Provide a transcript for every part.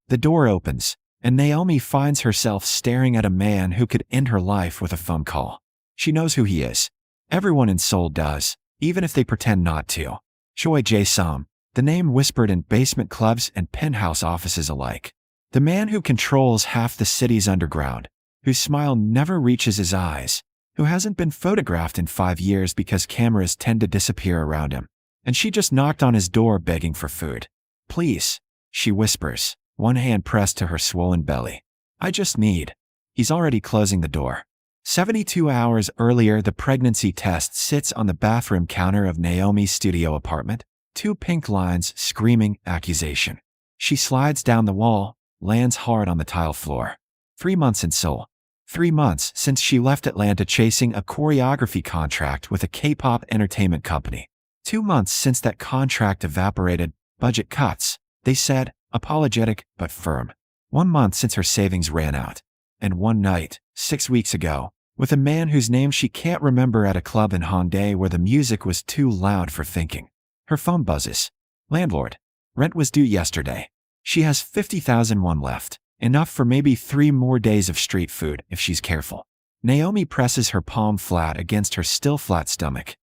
The door opens, and Naomi finds herself staring at a man who could end her life with a phone call. She knows who he is. Everyone in Seoul does, even if they pretend not to. Choi Jae-sung, the name whispered in basement clubs and penthouse offices alike. The man who controls half the city's underground, whose smile never reaches his eyes, who hasn't been photographed in 5 years because cameras tend to disappear around him. And she just knocked on his door begging for food. "Please," she whispers, one hand pressed to her swollen belly. "I just need." He's already closing the door. 72 hours earlier, the pregnancy test sits on the bathroom counter of Naomi's studio apartment, 2 pink lines screaming accusation. She slides down the wall, lands hard on the tile floor. 3 months in Seoul. 3 months since she left Atlanta chasing a choreography contract with a K-pop entertainment company. 2 months since that contract evaporated, budget cuts, they said, apologetic but firm. 1 month since her savings ran out. And one night, 6 weeks ago, with a man whose name she can't remember at a club in Hongdae where the music was too loud for thinking. Her phone buzzes. Landlord. Rent was due yesterday. She has 50,000 won left, enough for maybe 3 more days of street food if she's careful. Naomi presses her palm flat against her still flat stomach.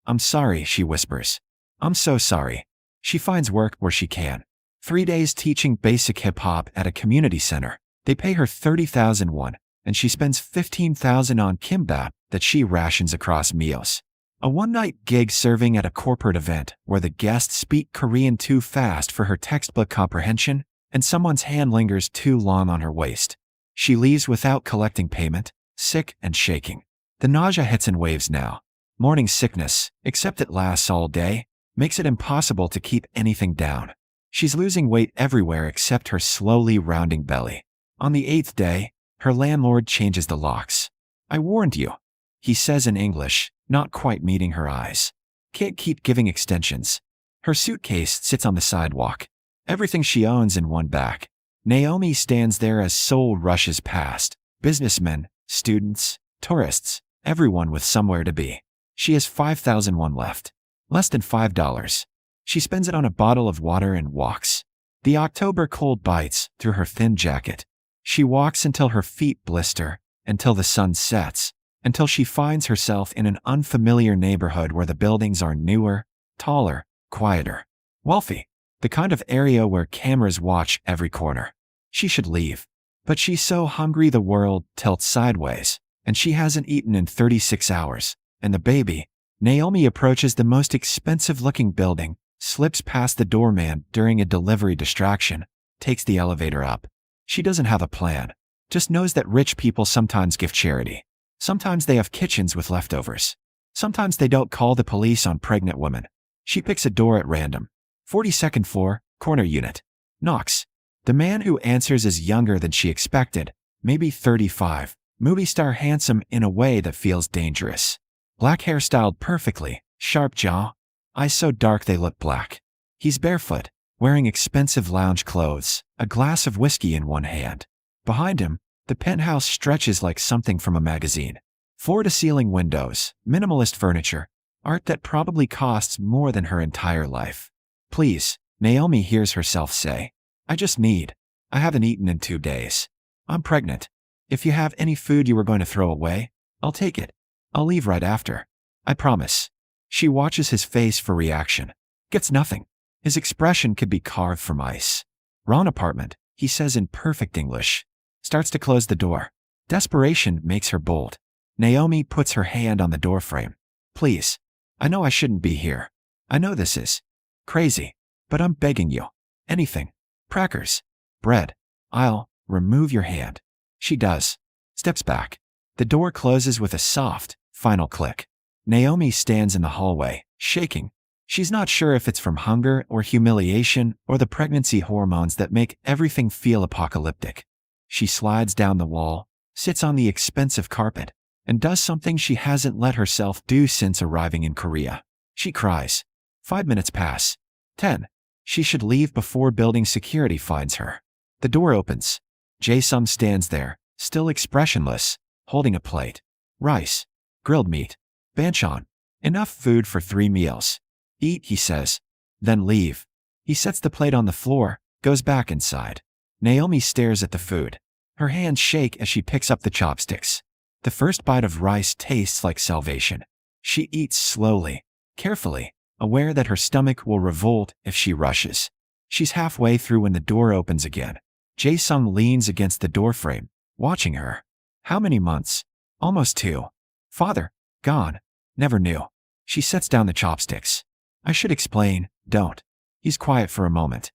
"I'm sorry," she whispers. "I'm so sorry." She finds work where she can. 3 days teaching basic hip-hop at a community center. They pay her 30,000 won, and she spends 15,000 on kimbap that she rations across meals. A one-night gig serving at a corporate event where the guests speak Korean too fast for her textbook comprehension, and someone's hand lingers too long on her waist. She leaves without collecting payment, sick and shaking. The nausea hits in waves now. Morning sickness, except it lasts all day, makes it impossible to keep anything down. She's losing weight everywhere except her slowly rounding belly. On the 8th day, her landlord changes the locks. "I warned you," he says in English, not quite meeting her eyes. Can't keep giving extensions. Her suitcase sits on the sidewalk. Everything she owns in one bag. Naomi stands there as Seoul rushes past. Businessmen, students, tourists, everyone with somewhere to be. She has 5,000 won left. Less than $5. She spends it on a bottle of water and walks. The October cold bites through her thin jacket. She walks until her feet blister, until the sun sets, until she finds herself in an unfamiliar neighborhood where the buildings are newer, taller, quieter, wealthy. The kind of area where cameras watch every corner. She should leave. But she's so hungry the world tilts sideways, and she hasn't eaten in 36 hours. And the baby. Naomi approaches the most expensive-looking building, slips past the doorman during a delivery distraction, takes the elevator up. She doesn't have a plan, just knows that rich people sometimes give charity. Sometimes they have kitchens with leftovers. Sometimes they don't call the police on pregnant women. She picks a door at random. 42nd floor, corner unit. Knocks. The man who answers is younger than she expected, maybe 35, movie star handsome in a way that feels dangerous. Black hair styled perfectly, sharp jaw, eyes so dark they look black. He's barefoot, wearing expensive lounge clothes, a glass of whiskey in one hand. Behind him, the penthouse stretches like something from a magazine. Floor-to-ceiling windows, minimalist furniture, art that probably costs more than her entire life. "Please," Naomi hears herself say. "I just need. I haven't eaten in 2 days. I'm pregnant. If you have any food you were going to throw away, I'll take it. I'll leave right after. I promise." She watches his face for reaction. Gets nothing. His expression could be carved from ice. "Wrong apartment," he says in perfect English. Starts to close the door. Desperation makes her bold. Naomi puts her hand on the doorframe. "Please. I know I shouldn't be here. I know this is crazy. But I'm begging you. Anything. Crackers. Bread. I'll remove your hand." She does. Steps back. The door closes with a soft, final click. Naomi stands in the hallway, shaking. She's not sure if it's from hunger or humiliation or the pregnancy hormones that make everything feel apocalyptic. She slides down the wall, sits on the expensive carpet, and does something she hasn't let herself do since arriving in Korea. She cries. 5 minutes pass. 10. She should leave before building security finds her. The door opens. Jae-sung stands there, still expressionless, holding a plate. Rice. Grilled meat. Banchan. Enough food for 3 meals. "Eat," he says. "Then leave." He sets the plate on the floor, goes back inside. Naomi stares at the food. Her hands shake as she picks up the chopsticks. The first bite of rice tastes like salvation. She eats slowly, carefully, aware that her stomach will revolt if she rushes. She's halfway through when the door opens again. Jae-sung leans against the doorframe, watching her. How many months? Almost 2. Father, gone. Never knew. She sets down the chopsticks. I should explain, don't. He's quiet for a moment.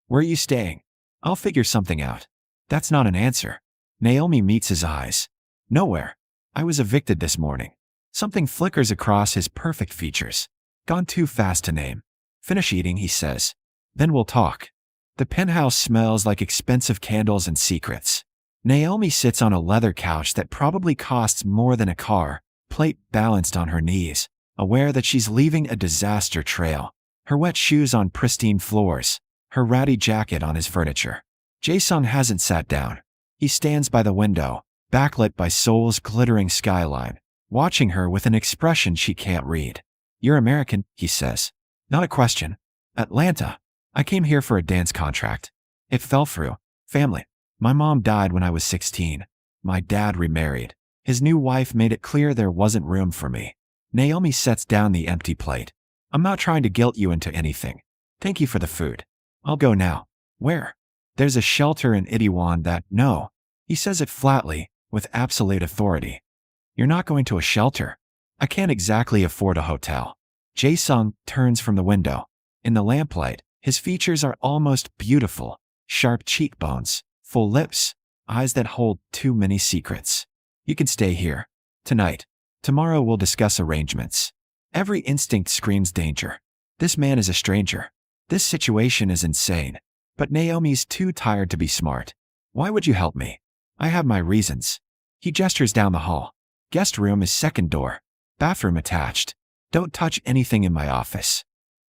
Where are you staying? I'll figure something out. That's not an answer. Naomi meets his eyes. Nowhere. I was evicted this morning. Something flickers across his perfect features. Gone too fast to name. Finish eating, he says. Then we'll talk. The penthouse smells like expensive candles and secrets. Naomi sits on a leather couch that probably costs more than a car, plate balanced on her knees, aware that she's leaving a disaster trail. Her wet shoes on pristine floors, her ratty jacket on his furniture. Jae-sung hasn't sat down. He stands by the window, backlit by Seoul's glittering skyline, watching her with an expression she can't read. You're American, he says. Not a question. Atlanta. I came here for a dance contract. It fell through. Family. My mom died when I was 16. My dad remarried. His new wife made it clear there wasn't room for me. Naomi sets down the empty plate. I'm not trying to guilt you into anything. Thank you for the food. I'll go now. Where? There's a shelter in Itaewon that, no. He says it flatly, with absolute authority. You're not going to a shelter. I can't exactly afford a hotel. Jae-sung turns from the window. In the lamplight, his features are almost beautiful. Sharp cheekbones, full lips, eyes that hold too many secrets. You can stay here. Tonight. Tomorrow we'll discuss arrangements. Every instinct screams danger. This man is a stranger. This situation is insane. But Naomi's too tired to be smart. Why would you help me? I have my reasons. He gestures down the hall. Guest room is second door. Bathroom attached. Don't touch anything in my office.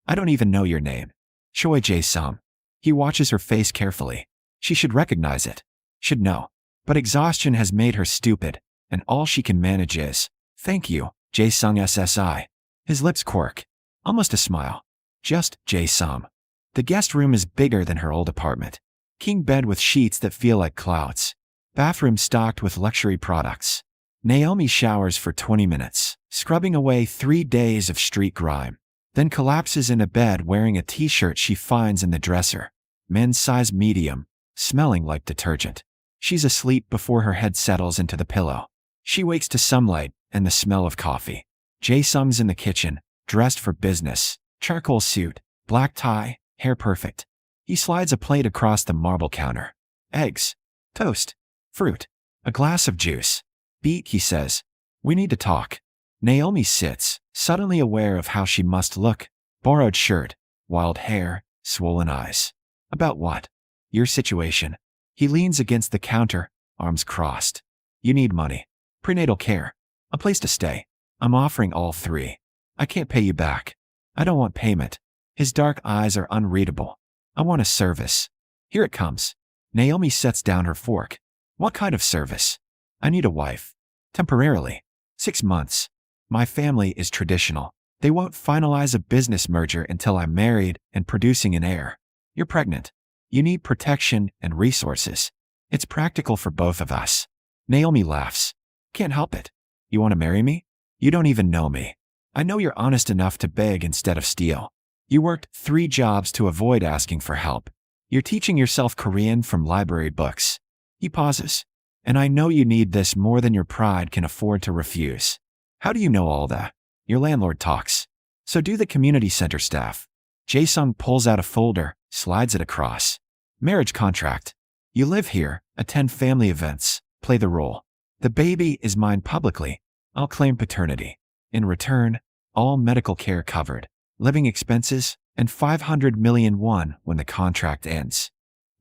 I don't even know your name. Choi Jae-sung. He watches her face carefully. She should recognize it. Should know. But exhaustion has made her stupid, and all she can manage is, thank you, Jae-sung SSI. His lips quirk. Almost a smile. Just Jae-sung. The guest room is bigger than her old apartment. King bed with sheets that feel like clouds. Bathroom stocked with luxury products. Naomi showers for 20 minutes, scrubbing away 3 days of street grime, then collapses in a bed wearing a t-shirt she finds in the dresser. Men's size medium, smelling like detergent. She's asleep before her head settles into the pillow. She wakes to sunlight and the smell of coffee. Jae-sung's in the kitchen, dressed for business, charcoal suit, black tie, hair perfect. He slides a plate across the marble counter. Eggs, toast, fruit, a glass of juice. Beat, he says. We need to talk. Naomi sits, suddenly aware of how she must look. Borrowed shirt, wild hair, swollen eyes. About what? Your situation. He leans against the counter, arms crossed. You need money. Prenatal care. A place to stay. I'm offering all 3. I can't pay you back. I don't want payment. His dark eyes are unreadable. I want a service. Here it comes. Naomi sets down her fork. What kind of service? I need a wife. Temporarily. 6 months. My family is traditional. They won't finalize a business merger until I'm married and producing an heir. You're pregnant. You need protection and resources. It's practical for both of us. Naomi laughs. Can't help it. You want to marry me? You don't even know me. I know you're honest enough to beg instead of steal. You worked 3 jobs to avoid asking for help. You're teaching yourself Korean from library books. He pauses. And I know you need this more than your pride can afford to refuse. How do you know all that? Your landlord talks. So do the community center staff. Jae-sung pulls out a folder, slides it across. Marriage contract. You live here, attend family events, play the role. The baby is mine publicly. I'll claim paternity. In return, all medical care covered, living expenses, and 500 million won when the contract ends.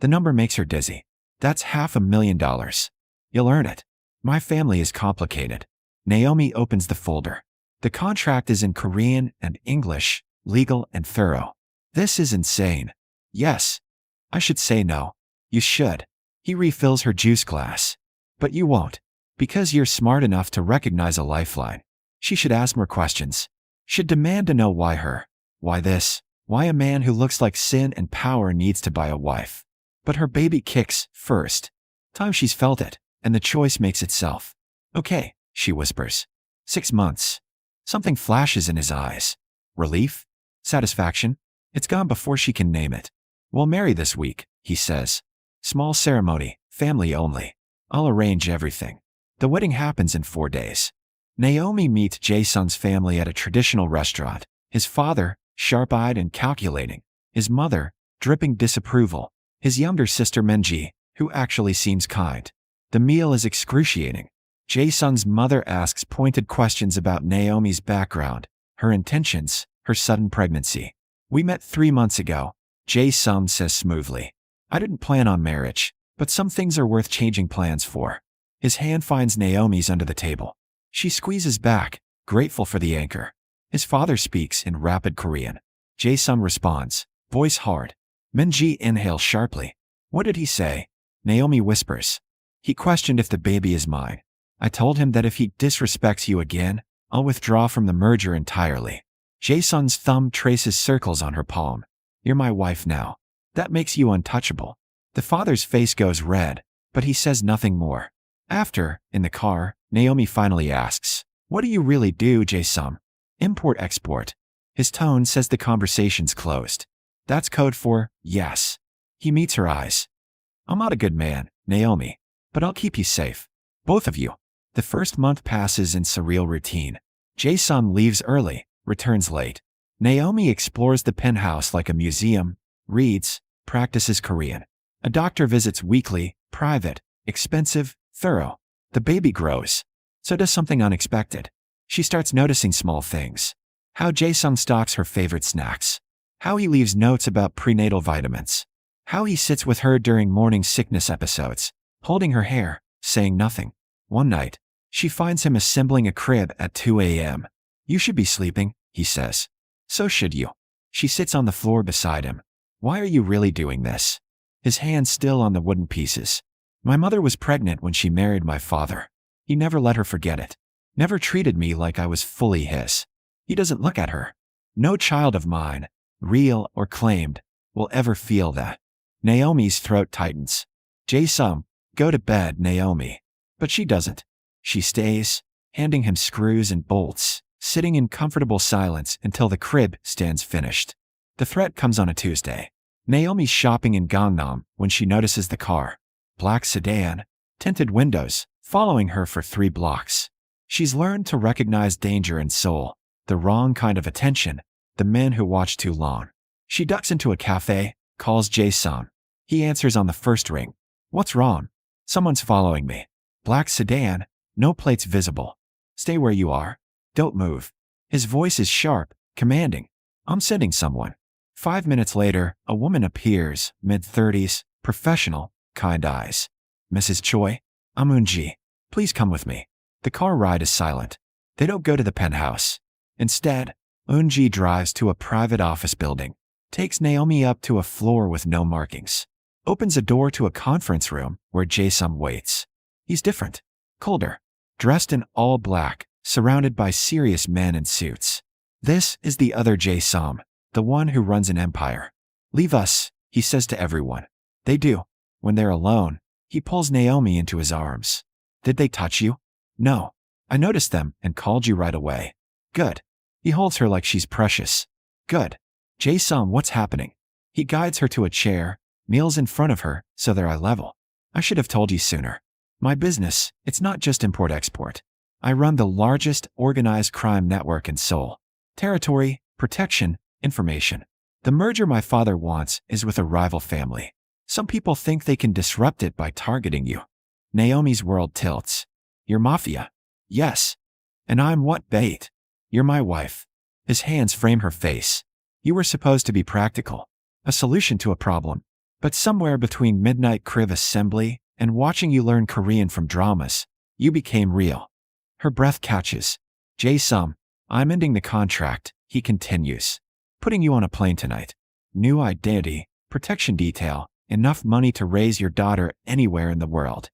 The number makes her dizzy. That's $500,000. You'll earn it. My family is complicated. Naomi opens the folder. The contract is in Korean and English, legal and thorough. This is insane. Yes. I should say no. You should. He refills her juice glass. But you won't. Because you're smart enough to recognize a lifeline. She should ask more questions. Should demand to know why her. Why this? Why a man who looks like sin and power needs to buy a wife. But her baby kicks first. Time she's felt it, and the choice makes itself. Okay, she whispers. 6 months. Something flashes in his eyes. Relief? Satisfaction? It's gone before she can name it. We'll marry this week, he says. Small ceremony, family only. I'll arrange everything. The wedding happens in 4 days. Naomi meets Jae-sung's family at a traditional restaurant. His father, sharp-eyed and calculating. His mother, dripping disapproval. His younger sister Minji, who actually seems kind. The meal is excruciating. Jae-sung's mother asks pointed questions about Naomi's background, her intentions, her sudden pregnancy. We met 3 months ago, Jae-sung says smoothly. I didn't plan on marriage, but some things are worth changing plans for. His hand finds Naomi's under the table. She squeezes back, grateful for the anchor. His father speaks in rapid Korean. Jae-sung responds, voice hard. Minji inhales sharply. What did he say? Naomi whispers. He questioned if the baby is mine. I told him that if he disrespects you again, I'll withdraw from the merger entirely. Jae-sung's thumb traces circles on her palm. You're my wife now. That makes you untouchable. The father's face goes red, but he says nothing more. After, in the car, Naomi finally asks, what do you really do, Jae-sung? Import-export. His tone says the conversation's closed. That's code for, yes. He meets her eyes. I'm not a good man, Naomi, but I'll keep you safe. Both of you. The first month passes in surreal routine. Jae-sung leaves early, returns late. Naomi explores the penthouse like a museum, reads, practices Korean. A doctor visits weekly, private, expensive, thorough. The baby grows. So does something unexpected. She starts noticing small things. How Jae-sung stocks her favorite snacks. How he leaves notes about prenatal vitamins. How he sits with her during morning sickness episodes, holding her hair, saying nothing. One night, she finds him assembling a crib at 2 a.m. You should be sleeping, he says. So should you. She sits on the floor beside him. Why are you really doing this? His hand still on the wooden pieces. My mother was pregnant when she married my father. He never let her forget it. Never treated me like I was fully his. He doesn't look at her. No child of mine, real or claimed, will ever feel that. Naomi's throat tightens. Jae-sung, go to bed, Naomi. But she doesn't. She stays, handing him screws and bolts, sitting in comfortable silence until the crib stands finished. The threat comes on a Tuesday. Naomi's shopping in Gangnam when she notices the car. Black sedan, tinted windows, following her for 3 blocks. She's learned to recognize danger in Seoul, the wrong kind of attention, the men who watch too long. She ducks into a cafe, calls Jae-sung. He answers on the first ring. What's wrong? Someone's following me. Black sedan, no plates visible. Stay where you are. Don't move. His voice is sharp, commanding. I'm sending someone. 5 minutes later, a woman appears, mid-30s, professional, kind eyes. Mrs. Choi, I'm Eun-ji. Please come with me. The car ride is silent. They don't go to the penthouse. Instead, Eun-ji drives to a private office building, takes Naomi up to a floor with no markings, opens a door to a conference room where Jae-sung waits. He's different, colder, dressed in all black, surrounded by serious men in suits. This is the other Jae-sung, the one who runs an empire. Leave us, he says to everyone. They do. When they're alone, he pulls Naomi into his arms. Did they touch you? No. I noticed them and called you right away. Good. He holds her like she's precious. Good. Jae-sung, what's happening? He guides her to a chair, kneels in front of her so they're eye level. I should have told you sooner. My business, it's not just import-export. I run the largest organized crime network in Seoul. Territory, protection, information. The merger my father wants is with a rival family. Some people think they can disrupt it by targeting you. Naomi's world tilts. You're Mafia. Yes. And I'm what bait? You're my wife. His hands frame her face. You were supposed to be practical. A solution to a problem. But somewhere between midnight crib assembly and watching you learn Korean from dramas, you became real. Her breath catches. Jae-sung, I'm ending the contract, he continues. Putting you on a plane tonight. New identity, protection detail, enough money to raise your daughter anywhere in the world.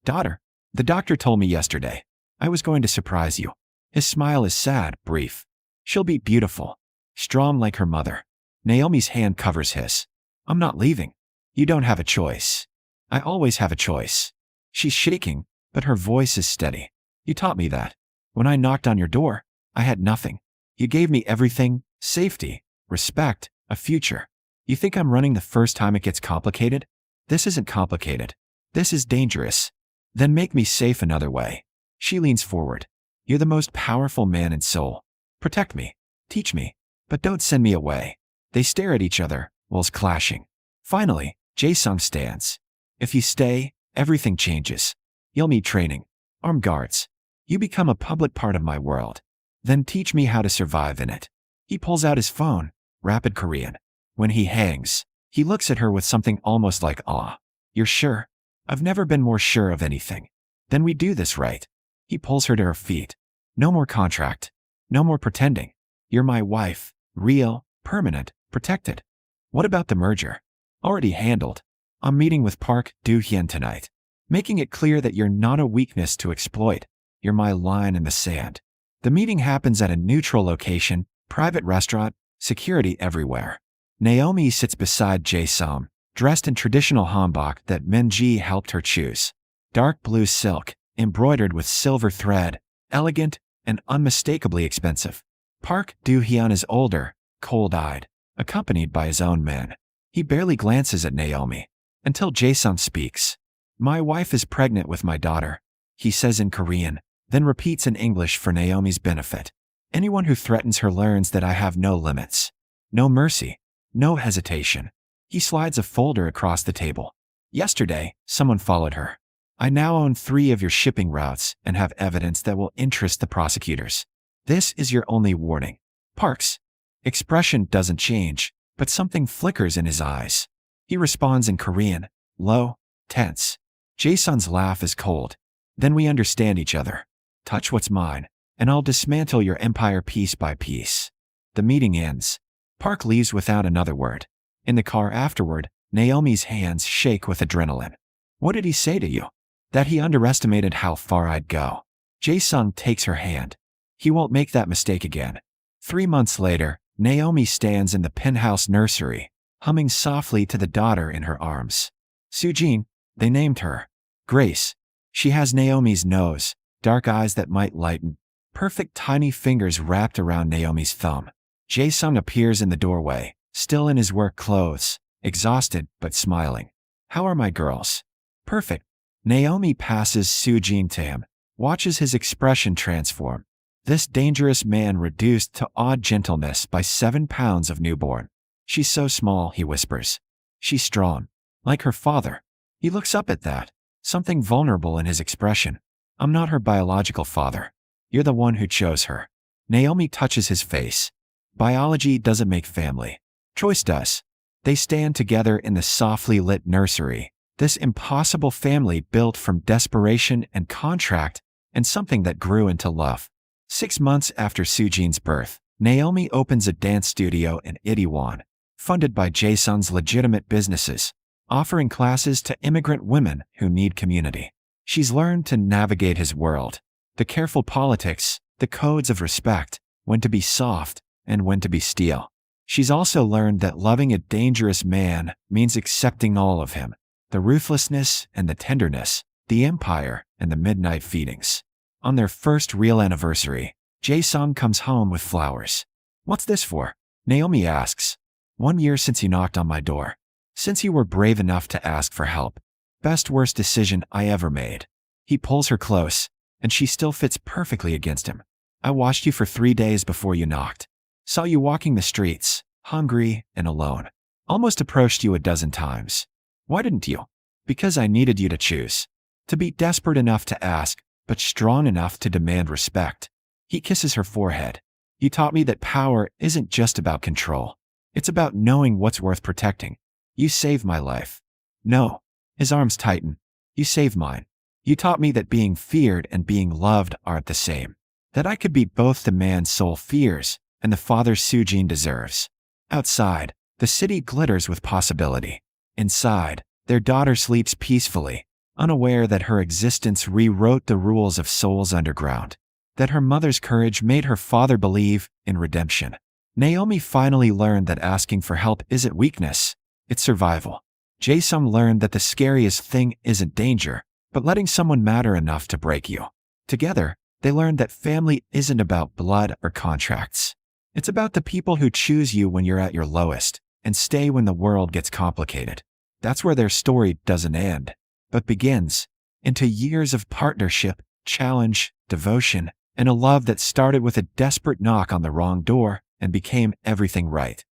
Daughter? The doctor told me yesterday. I was going to surprise you. His smile is sad, brief. She'll be beautiful. Strong like her mother. Naomi's hand covers his. I'm not leaving. You don't have a choice. I always have a choice. She's shaking, but her voice is steady. You taught me that. When I knocked on your door, I had nothing. You gave me everything: safety, respect, a future. You think I'm running the first time it gets complicated? This isn't complicated. This is dangerous. Then make me safe another way. She leans forward. You're the most powerful man in Seoul. Protect me. Teach me. But don't send me away. They stare at each other, wills clashing. Finally, Jae-sung stands. If you stay, everything changes. You'll need training. Armed guards. You become a public part of my world. Then teach me how to survive in it. He pulls out his phone. Rapid Korean. When he hangs, he looks at her with something almost like awe. You're sure? I've never been more sure of anything. Then we do this right. He pulls her to her feet. No more contract. No more pretending. You're my wife. Real, permanent, protected. What about the merger? Already handled. I'm meeting with Park Do-hyun tonight. Making it clear that you're not a weakness to exploit. You're my line in the sand. The meeting happens at a neutral location, private restaurant, security everywhere. Naomi sits beside Jae-sung, dressed in traditional hanbok that Min-ji helped her choose. Dark blue silk, embroidered with silver thread, elegant and unmistakably expensive. Park Do-hyun is older, cold-eyed, accompanied by his own men. He barely glances at Naomi, until Jae-sung speaks. My wife is pregnant with my daughter, he says in Korean, then repeats in English for Naomi's benefit. Anyone who threatens her learns that I have no limits. No mercy. No hesitation. He slides a folder across the table. Yesterday, someone followed her. I now own 3 of your shipping routes and have evidence that will interest the prosecutors. This is your only warning. Park's expression doesn't change, but something flickers in his eyes. He responds in Korean, low, tense. Jae-sung's laugh is cold. Then we understand each other. Touch what's mine, and I'll dismantle your empire piece by piece. The meeting ends. Park leaves without another word. In the car afterward, Naomi's hands shake with adrenaline. What did he say to you? That he underestimated how far I'd go. Jae-sung takes her hand. He won't make that mistake again. 3 months later, Naomi stands in the penthouse nursery, humming softly to the daughter in her arms. Sujin, they named her. Grace. She has Naomi's nose, dark eyes that might lighten, perfect tiny fingers wrapped around Naomi's thumb. Jae-sung appears in the doorway, still in his work clothes, exhausted but smiling. How are my girls? Perfect. Naomi passes Sujin to him, watches his expression transform. This dangerous man reduced to odd gentleness by 7 pounds of newborn. She's so small, he whispers. She's strong, like her father. He looks up at that, something vulnerable in his expression. I'm not her biological father. You're the one who chose her. Naomi touches his face. Biology doesn't make family. Choice does. They stand together in the softly lit nursery, this impossible family built from desperation and contract, and something that grew into love. 6 months after Sujin's birth, Naomi opens a dance studio in Itaewon, funded by Jae-sung's legitimate businesses, offering classes to immigrant women who need community. She's learned to navigate his world, the careful politics, the codes of respect, when to be soft and when to be steel. She's also learned that loving a dangerous man means accepting all of him, the ruthlessness and the tenderness, the empire and the midnight feedings. On their first real anniversary, Jae-sung comes home with flowers. What's this for? Naomi asks. 1 year since you knocked on my door. Since you were brave enough to ask for help. Best worst decision I ever made. He pulls her close, and she still fits perfectly against him. I watched you for 3 days before you knocked. Saw you walking the streets, hungry and alone. Almost approached you a dozen times. Why didn't you? Because I needed you to choose. To be desperate enough to ask, but strong enough to demand respect. He kisses her forehead. You taught me that power isn't just about control. It's about knowing what's worth protecting. You saved my life. No. His arms tighten. You saved mine. You taught me that being feared and being loved aren't the same. That I could be both the man Seoul fears and the father Sujin deserves. Outside, the city glitters with possibility. Inside, their daughter sleeps peacefully, unaware that her existence rewrote the rules of Seoul's underground. That her mother's courage made her father believe in redemption. Naomi finally learned that asking for help isn't weakness, it's survival. Jae-sung learned that the scariest thing isn't danger, but letting someone matter enough to break you. Together, they learned that family isn't about blood or contracts. It's about the people who choose you when you're at your lowest and stay when the world gets complicated. That's where their story doesn't end, but begins, into years of partnership, challenge, devotion, and a love that started with a desperate knock on the wrong door and became everything right.